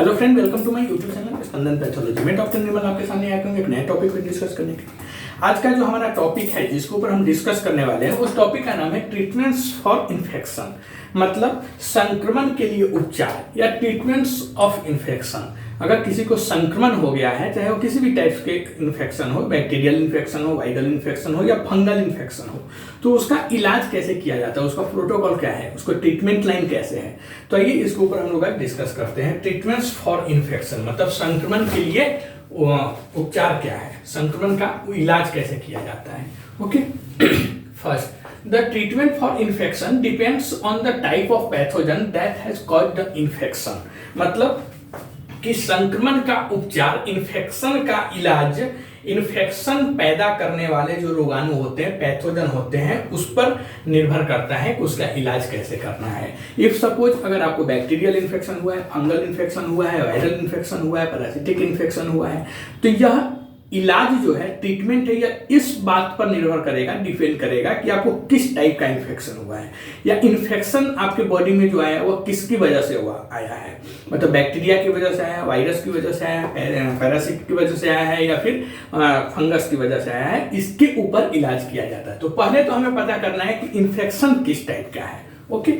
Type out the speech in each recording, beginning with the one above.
Hello friend, welcome to my YouTube channel Spandan pathology. मैं doctor Nirmal आपके सामने आया हूँ एक नए टॉपिक पर डिस्कस करने के लिए। आज का जो हमारा टॉपिक है जिसके ऊपर हम डिस्कस करने वाले हैं उस टॉपिक का नाम है ट्रीटमेंट्स फॉर इन्फेक्शन, मतलब संक्रमण के लिए उपचार या ट्रीटमेंट्स ऑफ इन्फेक्शन। अगर किसी को संक्रमण हो गया है, चाहे वो किसी भी टाइप के इन्फेक्शन हो, बैक्टीरियल इन्फेक्शन हो, वायरल इन्फेक्शन हो या फंगल इन्फेक्शन हो, तो उसका इलाज कैसे किया जाता है, उसका प्रोटोकॉल क्या है, उसको ट्रीटमेंट लाइन कैसे है। तो आइए इसके ऊपर हम लोग डिस्कस करते हैं। ट्रीटमेंट्स फॉर इन्फेक्शन मतलब संक्रमण के लिए उपचार क्या है, संक्रमण का इलाज कैसे किया जाता है। Okay, first the treatment for infection depends on the type of pathogen that has caused the infection। मतलब कि संक्रमण का उपचार, इन्फेक्शन का इलाज इन्फेक्शन पैदा करने वाले जो रोगाणु होते हैं, पैथोजन होते हैं, उस पर निर्भर करता है कि उसका इलाज कैसे करना है। इफ सपोज अगर आपको बैक्टीरियल इन्फेक्शन हुआ है, फंगल इन्फेक्शन हुआ है, वायरल इन्फेक्शन हुआ है, पैरासिटिक इन्फेक्शन हुआ है, तो यह इलाज जो है, ट्रीटमेंट है, या इस बात पर निर्भर करेगा, डिपेंड करेगा कि आपको किस टाइप का इन्फेक्शन हुआ है या इन्फेक्शन आपके बॉडी में जो आया है वो किसकी वजह से आया है। मतलब बैक्टीरिया की वजह से आया है, वायरस की वजह से आया है, पैरासिट की वजह से आया है या फिर फंगस की वजह से आया है, इसके ऊपर इलाज किया जाता है। तो पहले तो हमें पता करना है कि इन्फेक्शन किस टाइप का है। ओके,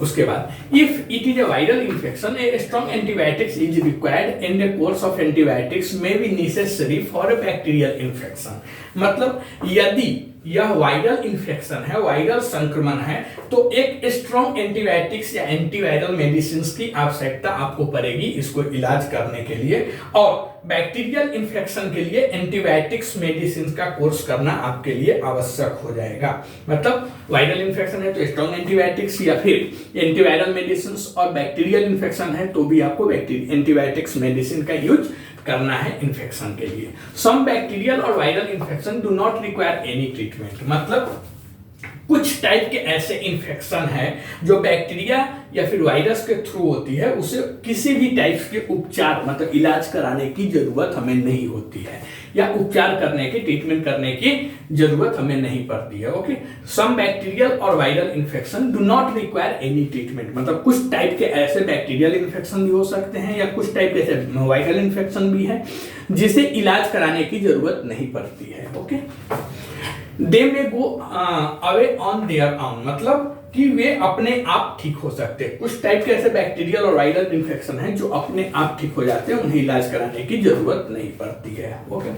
उसके बाद if it is a viral infection a strong antibiotics is required and the course of antibiotics may be necessary for a bacterial infection. मतलब यदि यह वायरल इन्फेक्शन है, वायरल संक्रमण है, तो एक स्ट्रॉन्ग एंटीबायोटिक्स या एंटीवायरल मेडिसिन की आवश्यकता आपको पड़ेगी इसको इलाज करने के लिए। और बैक्टीरियल इन्फेक्शन के लिए एंटीबायोटिक्स मेडिसिन का कोर्स करना आपके लिए आवश्यक हो जाएगा। मतलब वायरल इन्फेक्शन है तो स्ट्रॉन्ग एंटीबायोटिक्स या फिर एंटीवायरल मेडिसिन, और बैक्टीरियल इन्फेक्शन है तो भी आपको एंटीबायोटिक्स मेडिसिन का यूज करना है इन्फेक्शन के लिए। सम बैक्टीरियल और viral infection do not require any treatment. मतलब कुछ टाइप के ऐसे इन्फेक्शन है जो बैक्टीरिया या फिर वायरस के थ्रू होती है, उसे किसी भी टाइप के उपचार मतलब इलाज कराने की जरूरत हमें नहीं होती है, या उपचार करने की, ट्रीटमेंट करने की जरूरत हमें नहीं पड़ती है। ओके, सम बैक्टीरियल और viral infection do not require any treatment. मतलब कुछ टाइप के ऐसे बैक्टीरियल इन्फेक्शन भी हो सकते हैं या कुछ टाइप के ऐसे वायरल इन्फेक्शन भी है जिसे इलाज कराने की जरूरत नहीं पड़ती है। Okay, they may go away on their own, मतलब कि वे अपने आप ठीक हो सकते हैं। कुछ टाइप के ऐसे बैक्टीरियल और वायरल इन्फेक्शन हैं जो अपने आप ठीक हो जाते हैं, उन्हें इलाज कराने की जरूरत नहीं पड़ती है। Okay,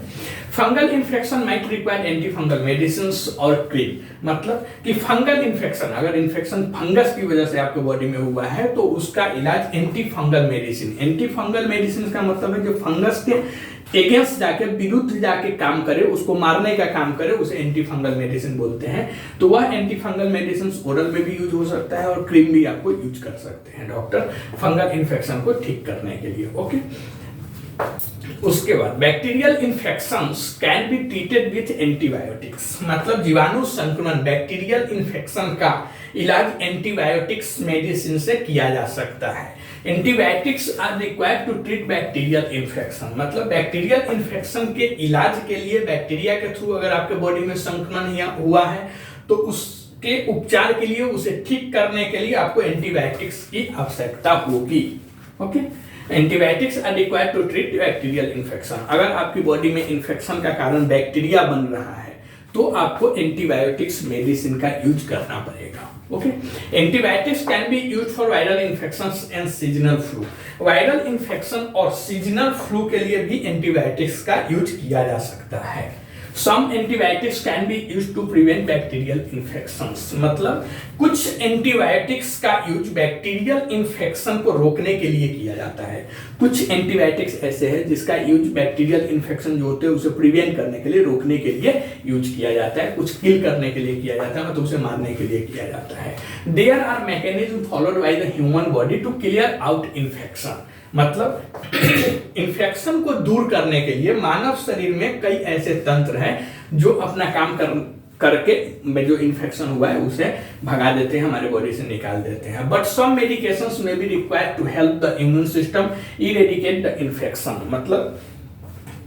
fungal infection might require anti fungal medicine और क्रीम। मतलब कि फंगल इन्फेक्शन, अगर इन्फेक्शन फंगस की वजह से आपके बॉडी में हुआ है तो उसका इलाज anti fungal medicine. Anti fungal medicine का मतलब है जो फंगस के अगेंस्ट जाके, विरुद्ध जाके काम करे, उसको मारने का काम करे, उसे एंटी फंगल मेडिसिन बोलते हैं। तो वह एंटी फंगल मेडिसिन ओरल में भी यूज हो सकता है और क्रीम भी आपको यूज कर सकते हैं डॉक्टर फंगल इन्फेक्शन को ठीक करने के लिए। ओके, उसके बाद bacterial infections can be treated with antibiotics. मतलब जीवाणु संक्रमण, बैक्टीरियल इन्फेक्शन का इलाज एंटीबायोटिक्स मेडिसिन से किया जा सकता है। Antibiotics are required to treat bacterial infection. मतलब बैक्टीरियल इन्फेक्शन के इलाज के लिए, बैक्टीरिया के थ्रू अगर आपके बॉडी में संक्रमण हुआ है तो उसके उपचार के लिए, उसे ठीक करने के लिए आपको एंटीबायोटिक्स की आवश्यकता होगी। Okay, antibiotics are required to treat bacterial infection. अगर आपकी बॉडी में इन्फेक्शन का कारण बैक्टीरिया बन रहा है तो आपको एंटीबायोटिक्स मेडिसिन का यूज करना पड़ेगा। Okay, antibiotics can be use for viral infections and seasonal flu. Viral infection और सीजनल फ्लू के लिए भी एंटीबायोटिक्स का यूज किया जा सकता है। Some antibiotics can be used to prevent bacterial infections। मतलब कुछ एंटीबायोटिक्स का यूज बैक्टीरियल इन्फेक्शन को रोकने के लिए किया जाता है। कुछ एंटीबायोटिक्स ऐसे हैं जिसका यूज बैक्टीरियल इन्फेक्शन जो होते हैं उसे प्रिवेंट करने के लिए, रोकने के लिए यूज किया जाता है। कुछ किल करने के लिए किया जाता है, मतलब उसे मारने के लिए किया जाता है। There are mechanisms followed by the human body to clear out infection। मतलब इन्फेक्शन को दूर करने के लिए मानव शरीर में कई ऐसे तंत्र हैं जो अपना काम करके में जो इन्फेक्शन हुआ है उसे भगा देते हैं, हमारे बॉडी से निकाल देते हैं। But some medications may be required to help the immune system eradicate the infection. मतलब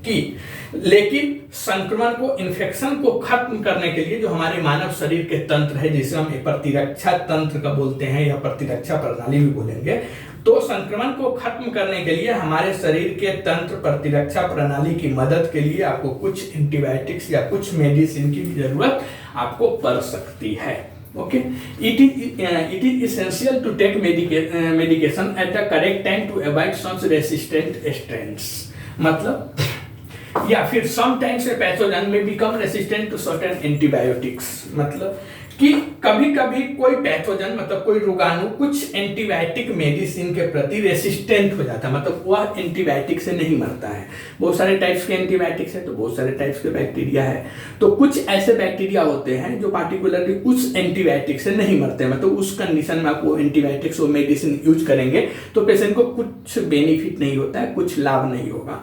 कि लेकिन संक्रमण को, इन्फेक्शन को खत्म करने के लिए जो हमारे मानव शरीर के तंत्र है, जिसे हम प्रतिरक्षा तंत्र का बोलते हैं या प्रतिरक्षा प्रणाली भी बोलेंगे, तो संक्रमण को खत्म करने के लिए हमारे शरीर के तंत्र प्रतिरक्षा प्रणाली की मदद के लिए आपको कुछ एंटीबायोटिक्स या कुछ मेडिसिन की जरूरत आपको पड़ सकती है। Okay, it is essential to take medication at the correct time to avoid such resistant strains। मतलब या फिर sometimes a pathogen may become resistant to certain antibiotics। मतलब कि कभी कभी कोई पैथोजन मतलब कोई रोगाणु कुछ एंटीबायोटिक मेडिसिन के प्रति रेसिस्टेंट हो जाता है, मतलब वह एंटीबायोटिक से नहीं मरता है। बहुत सारे टाइप्स के एंटीबायोटिक्स है तो बहुत सारे टाइप्स के बैक्टीरिया है, तो कुछ ऐसे बैक्टीरिया होते हैं जो पार्टिकुलरली कुछ एंटीबायोटिक से नहीं मरते हैं। मतलब उस कंडीशन में आप वो एंटीबायोटिक्स वो मेडिसिन यूज करेंगे तो पेशेंट को कुछ बेनिफिट नहीं होता है, कुछ लाभ नहीं होगा,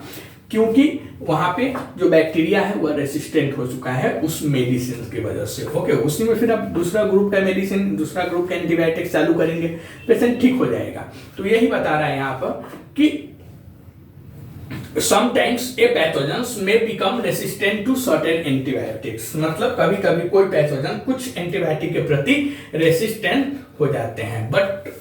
क्योंकि वहां पे जो बैक्टीरिया है वह रेसिस्टेंट हो चुका है उस मेडिसिन की वजह से। ओके, उसी में फिर आप दूसरा ग्रुप का मेडिसिन, दूसरा ग्रुप का एंटीबायोटिक्स चालू करेंगे, पेशेंट ठीक हो जाएगा। तो यही बता रहा है यहाँ पर कि sometimes a pathogens may become resistant to certain antibiotics। मतलब कभी कभी कोई पैथोजन कुछ एंटीबायोटिक के प्रति रेसिस्टेंट हो जाते हैं, but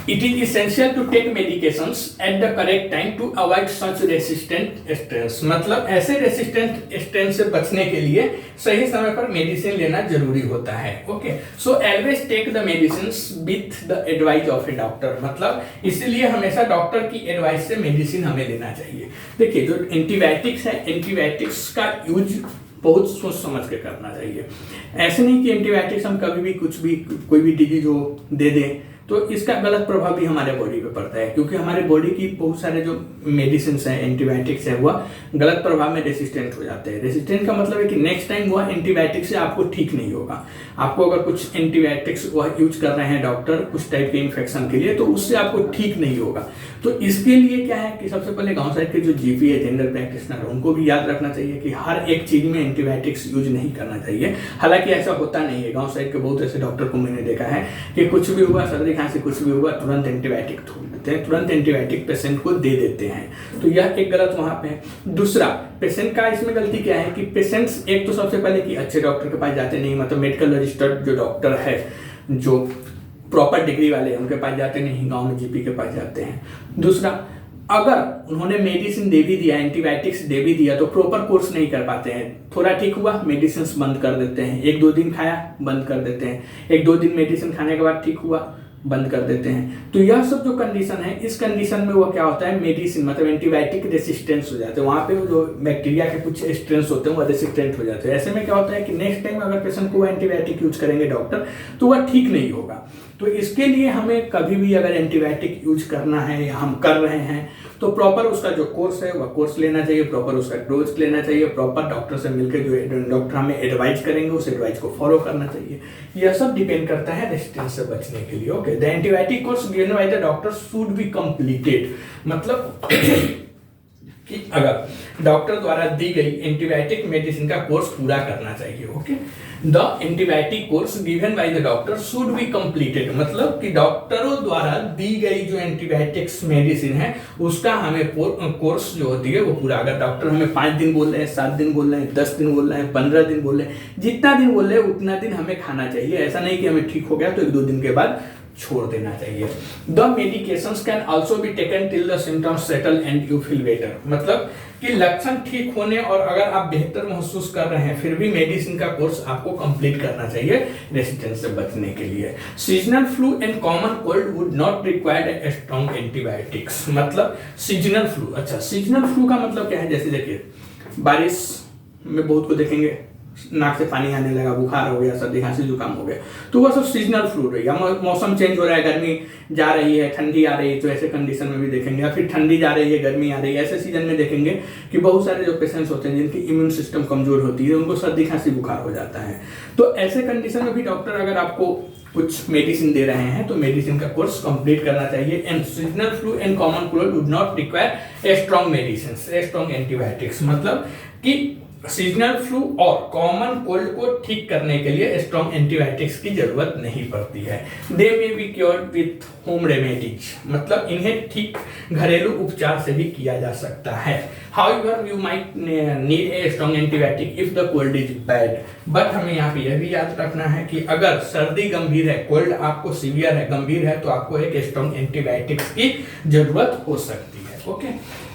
it is essential to take medications at the correct time to avoid such resistant strains। मतलब ऐसे रेसिस्टेंट स्ट्रेन से बचने के लिए सही समय पर मेडिसिन लेना जरूरी होता है। Okay, so always take the medicines with the advice of a doctor. मतलब इसीलिए हमेशा डॉक्टर की एडवाइस से मेडिसिन हमें लेना चाहिए। देखिए, जो एंटीबायोटिक्स है, एंटीबायोटिक्स का यूज बहुत सोच समझ के करना चाहिए। ऐसे नहीं कि एंटीबायोटिक्स हम कभी भी कुछ भी कोई भी डिजीज हो दे दें तो इसका गलत प्रभाव भी हमारे बॉडी पे पड़ता है, क्योंकि हमारे बॉडी की बहुत सारे जो मेडिसिन हैं, एंटीबायोटिक्स है, वह गलत प्रभाव में रेसिस्टेंट हो जाते हैं। रेसिस्टेंट का मतलब है कि नेक्स्ट टाइम वह एंटीबायोटिक से आपको ठीक नहीं होगा। आपको अगर कुछ एंटीबायोटिक्स वह यूज कर रहे हैं डॉक्टर कुछ टाइप के इन्फेक्शन के लिए, तो उससे आपको ठीक नहीं होगा। तो इसके लिए क्या है कि सबसे पहले गांव साइड के जो जीपी है, जनरल प्रैक्टिशनर, उनको भी याद रखना चाहिए कि हर एक चीज में एंटीबायोटिक्स यूज नहीं करना चाहिए। हालांकि ऐसा होता नहीं है, गांव साइड के बहुत ऐसे डॉक्टर को मैंने देखा है कि कुछ भी हुआ, सर्दी खांसी कुछ भी हुआ, तुरंत एंटीबायोटिक थोप देते हैं, तुरंत एंटीबायोटिक पेशेंट को दे देते हैं। तो यह एक गलत वहां पे है। दूसरा, पेशेंट का इसमें गलती क्या है कि पेशेंट्स एक तो सबसे पहले कि अच्छे डॉक्टर के पास जाते नहीं, मतलब मेडिकल रजिस्टर्ड जो डॉक्टर है, जो प्रॉपर डिग्री वाले उनके पास जाते नहीं, गांव में जीपी के पास जाते हैं। दूसरा, अगर उन्होंने मेडिसिन दे भी दिया, एंटीबायोटिक्स दे भी दिया, तो प्रॉपर कोर्स नहीं कर पाते हैं। थोड़ा ठीक हुआ, मेडिसिन बंद कर देते हैं, 1-2 दिन खाया बंद कर देते हैं, 1-2 दिन मेडिसिन खाने के बाद ठीक हुआ बंद कर देते हैं। तो यह सब जो कंडीशन है, इस कंडीशन में वो क्या होता है, मेडिसिन मतलब एंटीबायोटिक रेसिस्टेंस हो जाते हैं। वहाँ पे जो बैक्टीरिया के कुछ स्ट्रेंस होते हैं वो रेसिस्टेंट हो जाते हैं। ऐसे में क्या होता है कि नेक्स्ट टाइम अगर पेशेंट को एंटीबायोटिक यूज करेंगे डॉक्टर, तो वह ठीक नहीं होगा। तो इसके लिए हमें कभी भी अगर एंटीबायोटिक यूज करना है या हम कर रहे हैं तो प्रॉपर उसका जो कोर्स है वह कोर्स लेना चाहिए, प्रॉपर उसका डोज लेना चाहिए, प्रॉपर डॉक्टर से मिलकर जो डॉक्टर हमें एडवाइस करेंगे उस एडवाइस को फॉलो करना चाहिए। यह सब डिपेंड करता है रेसिस्टेंस से बचने के लिए। Okay, the antibiotic course given by the doctor should be completed. मतलब कि अगर डॉक्टर द्वारा दी गई एंटीबायोटिक मेडिसिन का कोर्स पूरा करना चाहिए। Okay, the antibiotic course given by the doctor should be completed. मतलब कि डॉक्टरों द्वारा दी गई जो एंटीबायोटिक्स मेडिसिन है उसका हमें कोर्स जो होती है वो पूरा। अगर डॉक्टर हमें 5 दिन बोल रहे हैं, 7 दिन बोल रहे हैं, 10 दिन बोल रहे हैं, 15 दिन बोल रहे हैं, जितना दिन बोल रहे हैं उतना दिन हमें खाना चाहिए। ऐसा नहीं कि हमें ठीक हो गया तो 1-2 दिन के बाद छोड़ देना चाहिए। The medications can also be taken till the symptoms settle and you feel better. मतलब कि लक्षण ठीक होने और अगर आप बेहतर महसूस कर रहे हैं फिर भी मेडिसिन का कोर्स आपको कंप्लीट करना चाहिए रेसिस्टेंस से बचने के लिए। Seasonal flu and common cold would not required a strong antibiotics. मतलब सीजनल फ्लू, अच्छा सीजनल फ्लू का मतलब क्या है, जैसे देखिए बारिश में बहुत को देखेंगे नाक से पानी आने लगा, बुखार हो गया, सर्दी खांसी जुकाम हो गया, तो वह सब सीजनल फ्लू रहेगा। मौसम चेंज हो रहा है, गर्मी जा रही है, ठंडी आ रही है, तो ऐसे कंडीशन में भी देखेंगे। या फिर ठंडी जा रही है, गर्मी आ रही है, ऐसे सीजन में देखेंगे कि बहुत सारे जो पेशेंट्स होते हैं जिनकी इम्यून सिस्टम कमजोर होती है उनको सर्दी खांसी बुखार हो जाता है। तो ऐसे कंडीशन में भी डॉक्टर अगर आपको कुछ मेडिसिन दे रहे हैं तो मेडिसिन का कोर्स कंप्लीट करना चाहिए। And seasonal flu and common cold would not require a strong medicine, a strong antibiotics. मतलब कि सीजनल फ्लू और कॉमन कोल्ड को ठीक करने के लिए स्ट्रॉन्ग एंटीबायोटिक्स की जरूरत नहीं पड़ती है। They may be cured with home remedies, मतलब इन्हें ठीक घरेलू उपचार से भी किया जा सकता है। However you might need a strong antibiotic if the cold is bad, but हमें यहाँ पे यह भी याद रखना है कि अगर सर्दी गंभीर है, कोल्ड आपको सीवियर है, गंभीर है, तो आपको एक स्ट्रॉन्ग एंटीबायोटिक्स की जरूरत हो सकती है। Okay,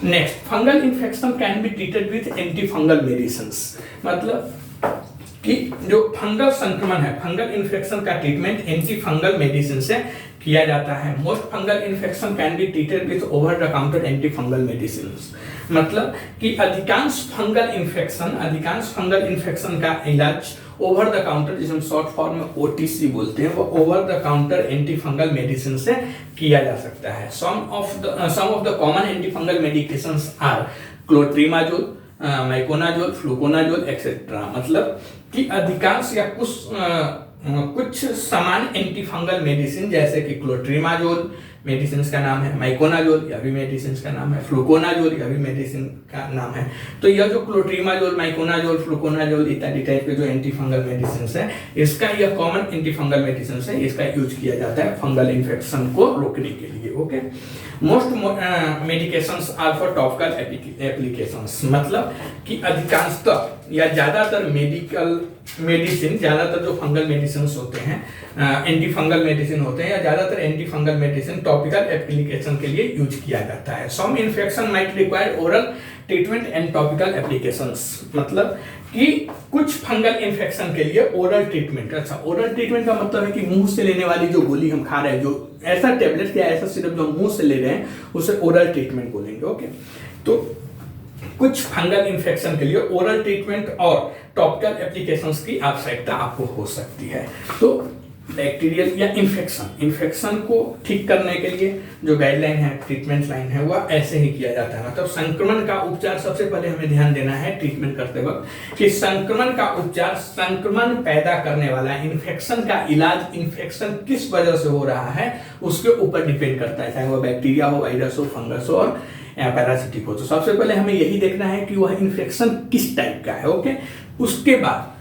next, fungal infection can be treated with anti fungal medicines, मतलब कि जो फंगल संक्रमण है, फंगल इन्फेक्शन का ट्रीटमेंट एंटी फंगल मेडिसिन से किया जाता है। Most fungal infection can be treated with over the counter anti fungal medicines, मतलब कि अधिकांश फंगल इन्फेक्शन का इलाज ओवर द काउंटर, जिसे हम शॉर्ट फॉर्म में ओटीसी बोलते हैं, वो over the counter anti fungal medicine से किया जा सकता है। Some of the common anti fungal medications are clotrimazole, miconazole, fluconazole etcetera, मतलब कि अधिकांश या कुछ सामान्य एंटी फंगल मेडिसिन जैसे कि क्लोट्रीमाजोल मेडिसिन का नाम है, माइकोनाजोल यह भी मेडिसिन का नाम है, फ्लूकोनाजोल यह भी मेडिसिन का नाम है। तो यह जो क्लोट्रीमाजोल, माइकोनाजोल, फ्लूकोनाजोल इत्यादि टाइप के जो एंटी फंगल मेडिसिन है, इसका यह कॉमन एंटी फंगल मेडिसिन है, इसका यूज किया जाता है फंगल इन्फेक्शन को रोकने के लिए। Okay, most medications are for topical applications, मतलब कि अधिकांशतः या ज्यादातर मेडिकल मेडिसिन, ज्यादातर जो फंगल मेडिसिन होते हैं, एंटी फंगल मेडिसिन होते हैं, या ज्यादातर anti fungal medicine topical application के लिए यूज किया जाता है। Some infection might require oral treatment and topical applications, मतलब कि कुछ फंगल इन्फेक्शन के लिए ओरल ट्रीटमेंट। अच्छा, ओरल ट्रीटमेंट का मतलब है कि मुंह से लेने वाली जो गोली हम खा रहे हैं, जो ऐसा टेबलेट या ऐसा सिरप जो मुंह से ले रहे हैं, उसे ओरल ट्रीटमेंट बोलेंगे। ओके, तो कुछ फंगल इन्फेक्शन के लिए ओरल ट्रीटमेंट और टॉपिकल एप्लीकेशंस की आवश्यकता आपको हो सकती है। तो बैक्टीरियल या इन्फेक्शन को ठीक करने के लिए जो गाइडलाइन है, ट्रीटमेंट लाइन है, वह ऐसे ही किया जाता है। मतलब संक्रमण का उपचार, सबसे पहले हमें ध्यान देना है ट्रीटमेंट करते वक्त कि संक्रमण का उपचार संक्रमण पैदा करने वाला इन्फेक्शन का इलाज इन्फेक्शन किस वजह से हो रहा है उसके ऊपर डिपेंड करता है, चाहे वह बैक्टीरिया हो, वायरस हो, फंगस हो और पैरासिटिक हो। तो सबसे पहले हमें यही देखना है कि वह इन्फेक्शन किस टाइप का है। ओके, उसके बाद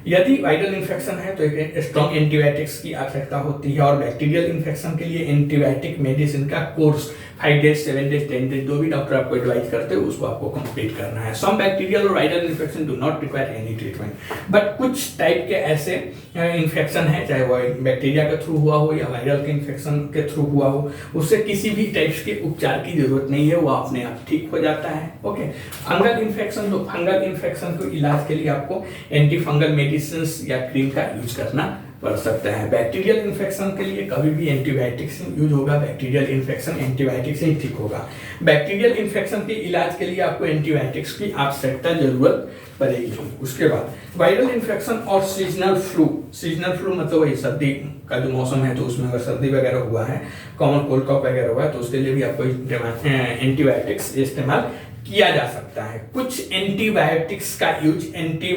यदि वायरल इन्फेक्शन है तो एक स्ट्रॉन्ग एंटीबायोटिक्स की आवश्यकता होती है, और बैक्टीरियल इन्फेक्शन के लिए एंटीबायोटिक मेडिसिन का कोर्स 5 डेज, 7 डेज, 10 डेज, जो भी डॉक्टर आपको एडवाइज करते हैं उसको आपको कंप्लीट करना है। सम बैक्टीरियल और viral infection do not require any treatment, but कुछ टाइप के ऐसे इन्फेक्शन है, चाहे वो बैक्टीरिया के थ्रू हुआ हो या वायरल के इन्फेक्शन के थ्रू हुआ हो, उससे किसी भी टाइप्स के उपचार की जरूरत नहीं है, वो अपने आप ठीक हो जाता है। ओके, फंगल इन्फेक्शन, तो फंगल इन्फेक्शन को इलाज के लिए आपको एंटी फंगल मेडिसिन या क्रीम का यूज करना पड़ सकता है। बैक्टीरियल इन्फेक्शन के लिए कभी भी एंटीबायोटिक्स यूज होगा, बैक्टीरियल इन्फेक्शन एंटीबायोटिक से ही ठीक होगा। बैक्टीरियल इन्फेक्शन के इलाज के लिए आपको एंटीबायोटिक्स की आवश्यकता जरूरत पड़ेगी। उसके बाद वायरल इन्फेक्शन और सीजनल फ्लू मतलब वही सर्दी का जो मौसम है, तो उसमें अगर सर्दी वगैरह हुआ है, कॉमन कोल्ड कॉफ वगैरह हुआ है, तो उसके लिए भी आपको एंटीबायोटिक्स इस्तेमाल किया जा सकता है। कुछ एंटीबायोटिक्स का यूज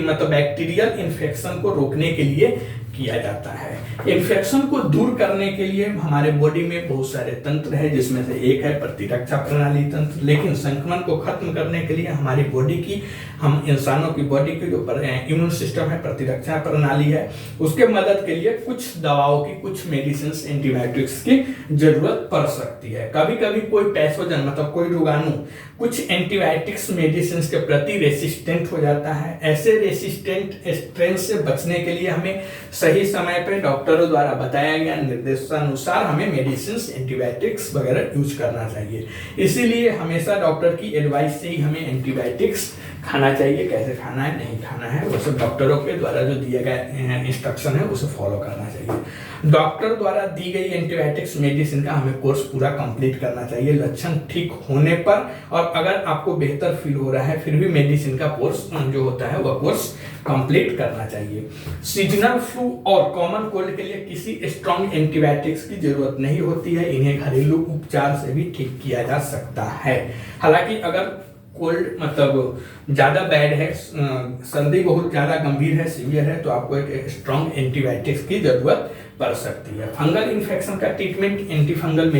मतलब बैक्टीरियल इन्फेक्शन को रोकने के लिए किया जाता है। इन्फेक्शन को दूर करने के लिए हमारे बॉडी में बहुत सारे तंत्र है, जिसमें से एक है प्रतिरक्षा प्रणाली तंत्र, लेकिन संक्रमण को खत्म करने के लिए हमारी बॉडी की, हम इंसानों की बॉडी की जो इम्यून सिस्टम है, प्रतिरक्षा प्रणाली है, उसके मदद के लिए कुछ दवाओं की, कुछ मेडिसिन, एंटीबायोटिक्स की जरूरत पड़ सकती है। कभी कभी कोई पैथोजन मतलब कोई रोगाणु कुछ एंटीबायोटिक्स मेडिसिन के प्रति रेसिस्टेंट हो जाता है। ऐसे रेसिस्टेंट स्ट्रेन से बचने के लिए हमें सही समय पे डॉक्टरों द्वारा बताया गया निर्देशानुसार हमें मेडिसिन, एंटीबायोटिक्स वगैरह यूज करना चाहिए। इसीलिए हमेशा डॉक्टर की एडवाइस से ही हमें एंटीबायोटिक्स खाना चाहिए। कैसे खाना है, नहीं खाना है, वो सब डॉक्टरों के द्वारा जो दिया गया इंस्ट्रक्शन है उसे फॉलो करना चाहिए। डॉक्टर द्वारा दी गई एंटीबायोटिक्स मेडिसिन का हमें कोर्स पूरा कंप्लीट करना चाहिए। लक्षण ठीक होने पर और अगर आपको बेहतर फील हो रहा है, फिर भी मेडिसिन का कोर्स जो होता है वह कोर्स कंप्लीट करना चाहिए। सीजनल फ्लू और कॉमन कोल्ड के लिए किसी स्ट्रॉन्ग एंटीबायोटिक्स की जरूरत नहीं होती है, इन्हें घरेलू उपचार से भी ठीक किया जा सकता है। हालांकि अगर कोल्ड मतलब ज़्यादा बैड है, सर्दी बहुत ज़्यादा गंभीर है, सीवियर है, तो आपको एक स्ट्रॉन्ग एंटीबायोटिक्स की जरूरत पड़ सकती है। फंगल इन्फेक्शन का ट्रीटमेंट एंटी फंगल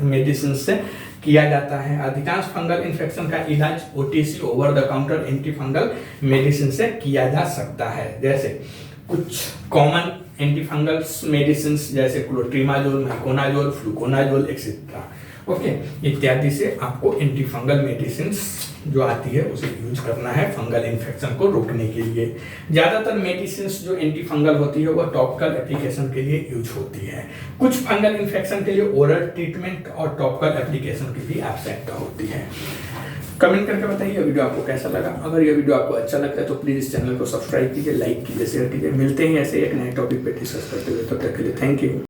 मेडिसिन से किया जाता है। अधिकांश फंगल इन्फेक्शन का इलाज OTC over the counter anti fungal medicine से किया जा सकता है। जैसे कुछ कॉमन एंटी फंगल मेडिसिन जैसे क्लोट्रीमाजोल, मैकोनाजोल, फ्लूकोनाजोल एक्सेट्रा, ओके, इत्यादि से आपको एंटी फंगल मेडिसिन जो आती है उसे यूज करना है फंगल इन्फेक्शन को रोकने के लिए। ज़्यादातर मेडिसिन जो एंटी फंगल होती है वो टॉपिकल एप्लीकेशन के लिए यूज होती है। कुछ फंगल इन्फेक्शन के लिए ओरल ट्रीटमेंट और टॉपिकल एप्लीकेशन की भी आवश्यकता होती है। कमेंट करके बताइए वीडियो आपको कैसा लगा। अगर ये वीडियो आपको अच्छा लगता है तो प्लीज़ इस चैनल को सब्सक्राइब कीजिए, लाइक कीजिए, शेयर कीजिए। मिलते हैं ऐसे एक नए टॉपिक पे डिस्कस करते हुए, तब तक के लिए थैंक यू।